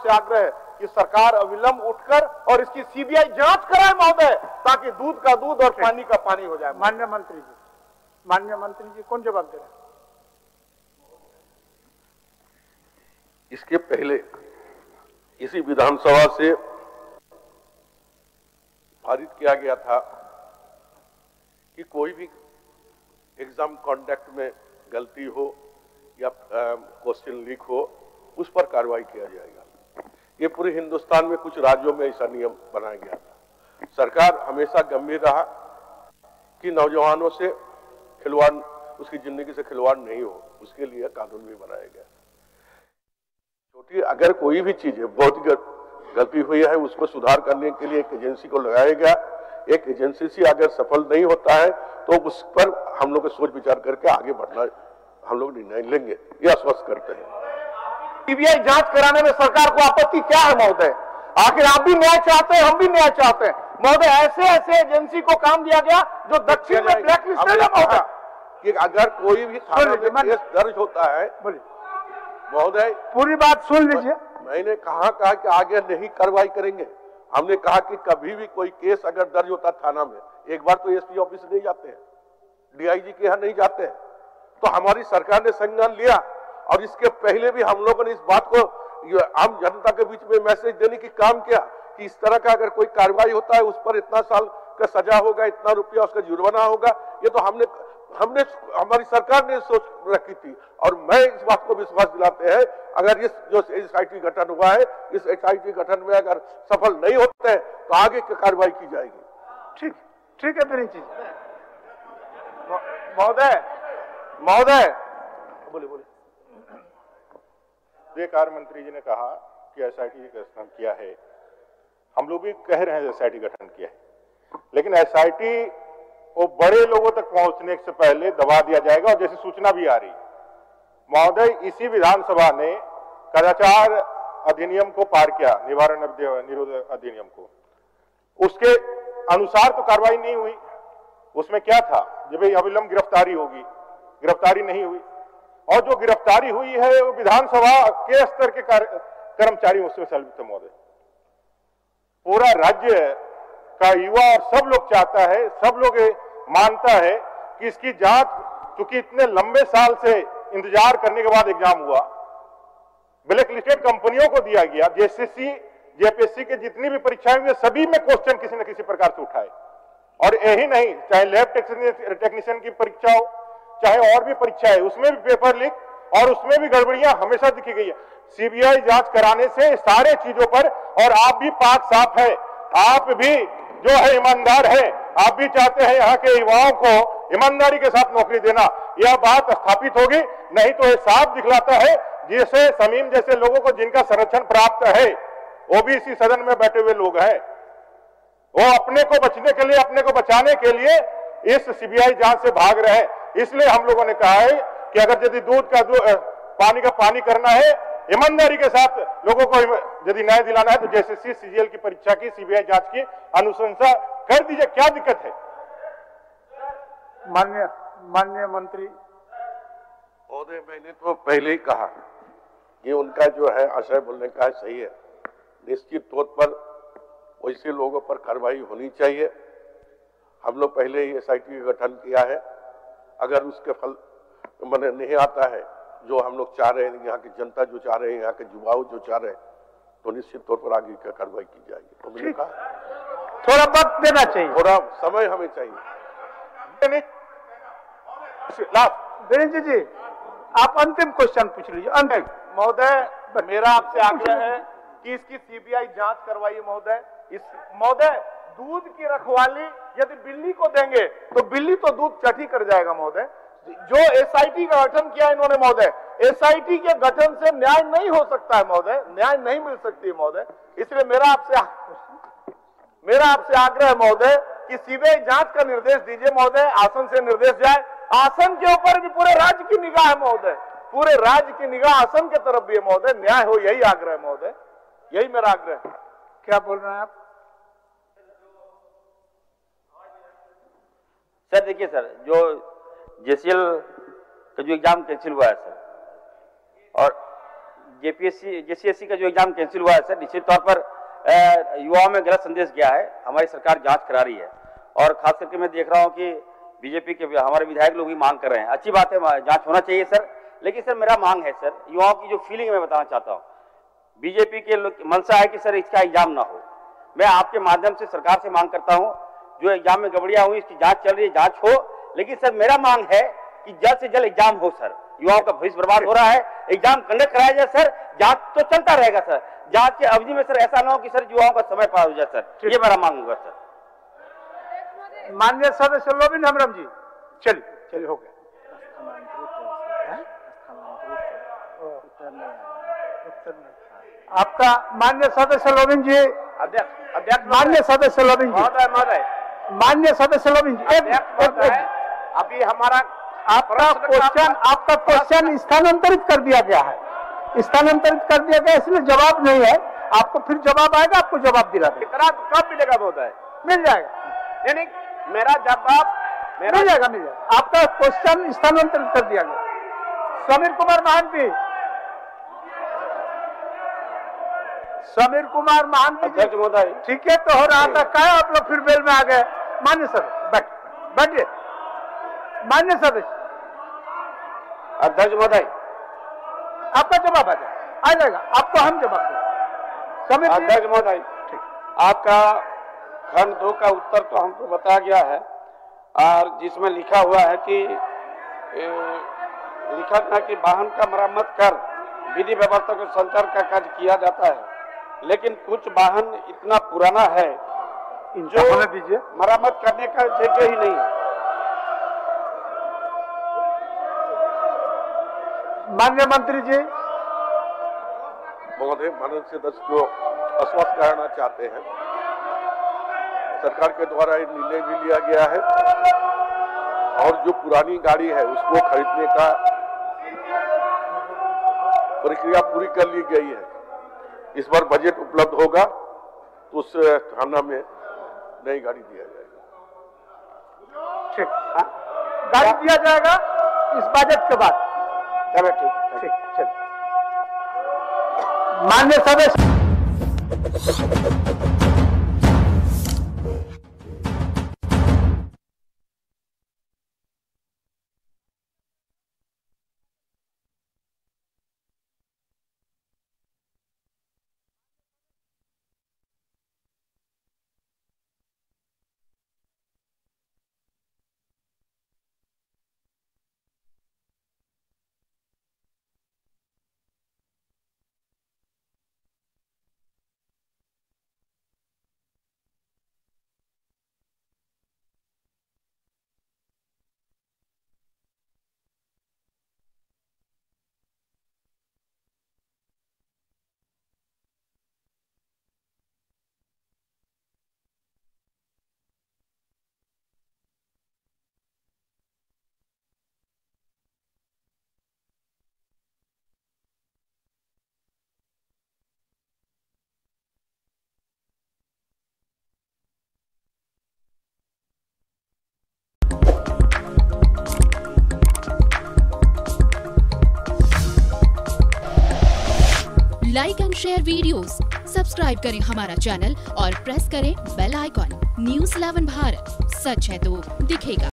आपसे आग्रह है कि सरकार अविलंब उठकर और इसकी सीबीआई जांच कराए महोदय, ताकि दूध का दूध और पानी का पानी हो जाए। माननीय मंत्री जी कौन जवाब दे रहे हैं? इसके पहले इसी विधानसभा से पारित किया गया था कि कोई भी एग्जाम कंडक्ट में गलती हो या क्वेश्चन लीक हो, उस पर कार्रवाई किया जाएगा। ये पूरे हिंदुस्तान में कुछ राज्यों में ऐसा नियम बनाया गया था। सरकार हमेशा गंभीर रहा कि नौजवानों से खिलवाड़, उसकी जिंदगी से खिलवाड़ नहीं हो, उसके लिए कानून भी बनाया गया। छोटी अगर कोई भी चीज है, बहुत गलती हुई है, उसको सुधार करने के लिए एक एजेंसी को लगाया गया। एक एजेंसी से अगर सफल नहीं होता है तो उस पर हम लोग सोच विचार करके आगे बढ़ना, हम लोग निर्णय लेंगे, ये आश्वस्त करते हैं। सीबीआई जांच कराने में सरकार को आपत्ति क्या है महोदय? आखिर आप भी न्याय चाहते हैं, हम भी न्याय चाहते हैं महोदय। ऐसे एजेंसी को काम दिया गया जो दक्षिण में ब्लैक लिस्टेड है महोदय। कि अगर कोई भी थाना में केस दर्ज होता है महोदय, पूरी बात सुन लीजिए। मैंने कहा कि आगे नहीं कार्रवाई करेंगे। हमने कहा कि कभी भी कोई केस अगर दर्ज होता थाना में, एक बार तो एसपी ऑफिस नहीं जाते हैं, डीआईजी के यहाँ नहीं जाते हैं, तो हमारी सरकार ने संज्ञान लिया। और इसके पहले भी हम लोगों ने इस बात को आम जनता के बीच में मैसेज देने की काम किया कि इस तरह का अगर कोई कार्रवाई होता है, उस पर इतना साल का सजा होगा, इतना रुपया उसका जुर्माना होगा। ये तो हमने हमारी सरकार ने सोच रखी थी। और मैं इस बात को विश्वास दिलाते हैं, अगर इस जो एसआईटी गठन हुआ है, इस एसआईटी गठन में अगर सफल नहीं होते हैं तो आगे की कार्रवाई की जाएगी। ठीक है बिरेन जी। महोदय बोले। कार्य मंत्री जी ने कहा कि एसआईटी का गठन किया है, हम लोग भी कह रहे हैं एसआईटी गठन किया है, लेकिन एसआईटी वो बड़े लोगों तक पहुंचने से पहले दबा दिया जाएगा। और जैसे सूचना भी आ रही महोदय, इसी विधानसभा ने कदाचार अधिनियम को पार किया, निवारण निरोध अधिनियम को, उसके अनुसार तो कार्रवाई नहीं हुई। उसमें क्या था, जब अविलंब गिरफ्तारी होगी, गिरफ्तारी नहीं हुई। और जो गिरफ्तारी हुई है वो विधानसभा के स्तर के कर्मचारी उसमें संलिप्त महोदय। पूरा राज्य का युवा और सब लोग चाहता है, सब लोग मानता है कि इसकी जांच, चूंकि इतने लंबे साल से इंतजार करने के बाद एग्जाम हुआ, ब्लैक लिस्टेड कंपनियों को दिया गया, जेएसएससी जेपीएससी के जितनी भी परीक्षाएं हुई सभी में क्वेश्चन किसी न किसी प्रकार से उठाए। और यही नहीं, चाहे लैब टेक्नीशियन की परीक्षा हो, चाहे और भी परीक्षा है, उसमें भी पेपर लीक और उसमें भी गड़बड़ियां हमेशा दिखी गई है। सीबीआई जांच कराने से सारे चीजों पर, और आप भी पाक साफ है, आप भी जो है ईमानदार है, आप भी चाहते हैं यहाँ के युवाओं को ईमानदारी के साथ नौकरी देना, यह बात स्थापित होगी। नहीं तो ये साफ दिखलाता है, जैसे समीम जैसे लोगों को जिनका संरक्षण प्राप्त है, वो भी इसी सदन में बैठे हुए लोग हैं, वो अपने को बचने के लिए, अपने को बचाने के लिए इस सीबीआई जांच से भाग रहे हैं। इसलिए हम लोगों ने कहा है कि अगर यदि दूध का पानी का पानी करना है, ईमानदारी के साथ लोगों को यदि न्याय दिलाना है, तो जेएसएससी सीजीएल की परीक्षा की सीबीआई जांच की अनुशंसा कर दीजिए। क्या दिक्कत है? माननीय मंत्री महोदय, मैंने तो पहले ही कहा कि उनका जो है आशय बोलने का है सही है। निश्चित तौर पर वैसे लोगों पर कार्रवाई होनी चाहिए। हम लोग पहले ही एसआईटी का गठन किया है। अगर उसके फल मैंने नहीं आता है जो हम लोग चाह रहे हैं, यहाँ की जनता जो चाह रहे हैं, यहाँ के युवाओं जो चाह रहे हैं, तो निश्चित तौर पर आगे की कार्रवाई की जाएगी। तो मैंने कहा थोड़ा वक्त देना चाहिए, थोड़ा समय हमें चाहिए। बीरेन जी आप अंतिम क्वेश्चन पूछ लीजिए। अंतिम महोदय, मेरा आपसे आग्रह है कि इसकी सीबीआई जांच करवाइए महोदय। महोदय, दूध की रखवाली यदि बिल्ली को देंगे तो बिल्ली तो दूध चटी कर जाएगा महोदय। जो एसआईटी का गठन किया इन्होंने महोदय, एसआईटी के गठन से न्याय नहीं हो सकता है महोदय, न्याय नहीं मिल सकती है महोदय। इसलिए मेरा आपसे आग्रह है महोदय कि सीबीआई जांच का निर्देश दीजिए महोदय, आसन से निर्देश जाए। आसन के ऊपर भी पूरे राज्य की निगाह है महोदय, पूरे राज्य की निगाह आसन के तरफ भी है महोदय, न्याय हो, यही आग्रह है महोदय, यही मेरा आग्रह है। क्या बोल रहे हैं आप? सर देखिए सर, जो जेसीएल का जो एग्जाम कैंसिल हुआ है सर, और जेसीएससी का जो एग्जाम कैंसिल हुआ है सर, निश्चित तौर पर युवाओं में गलत संदेश गया है। हमारी सरकार जांच करा रही है और खास करके मैं देख रहा हूं कि बीजेपी के हमारे विधायक लोग भी मांग कर रहे हैं। अच्छी बात है, जांच होना चाहिए सर, लेकिन सर मेरा मांग है सर, युवाओं की जो फीलिंग मैं बताना चाहता हूँ, बीजेपी के मनसा है कि सर इसका एग्जाम ना हो। मैं आपके माध्यम से सरकार से मांग करता हूँ, जो एग्जाम में गड़बड़ियां हुई इसकी जांच चल रही है, जांच हो, लेकिन सर मेरा मांग है कि जल्द से जल्द एग्जाम हो सर। युवाओं का भविष्य बर्बाद हो रहा है, एग्जाम कंडक्ट कराया जाए सर, जांच तो चलता रहेगा सर, जांच के अवधि में सर ऐसा ना हो कि सर युवाओं का समय पार हो जाए सर, ये मेरा मांग होगा सर। माननीय सदस्य लोबिन हेम्ब्रम जी, चलिए हो गया। आपका माननीय सदस्य लोबिन जी, अध्यक्ष माननीय सदस्य लोबिन जी, महोदय माननीय सदस्य लोबिन जी, अभी हमारा आपका क्वेश्चन स्थानांतरित कर दिया गया है, स्थानांतरित कर दिया गया, इसलिए जवाब नहीं है। आपको फिर जवाब आएगा, आपको जवाब दिला देगा। कितना कब मिलेगा महोदय? मिल जाएगा, नहीं मेरा जवाब मिल जाएगा। आपका क्वेश्चन स्थानांतरित कर दिया गया। समीर कुमार महांती, समीर कुमार महांती अध्यक्ष महोदय, ठीक है, तो हो रहा था क्या आप लोग फिर बेल में आ गए? मान्य सदस्य बैठिए। मान्य सदस्य, अध्यक्ष महोदय, आपका जवाब आ जाएगा, आपको हम जवाब देंगे। समीर अध्यक्ष महोदय, आपका खंड 2 का उत्तर तो हमको बताया गया है, और जिसमें लिखा हुआ है कि लिखा था कि वाहन का मरम्मत कर विधि व्यवस्था को संचार का कार्य किया जाता है, लेकिन कुछ वाहन इतना पुराना है जो मरम्मत करने का जगह ही नहीं है। माननीय मंत्री जी, महोदय, माननीय सदस्य को आश्वस्त कराना चाहते हैं, सरकार के द्वारा ये निर्णय भी लिया गया है और जो पुरानी गाड़ी है उसको खरीदने का प्रक्रिया पूरी कर ली गई है। इस बार बजट उपलब्ध होगा तो उस थाना में नई गाड़ी दिया जाएगा। ठीक, गाड़ी दिया जाएगा इस बजट के बाद। चलो ठीक, चलिए। माननीय सदस्य, like and share videos, subscribe करें हमारा चैनल और प्रेस करें बेल आइकॉन। News 11 भारत, सच है तो दिखेगा।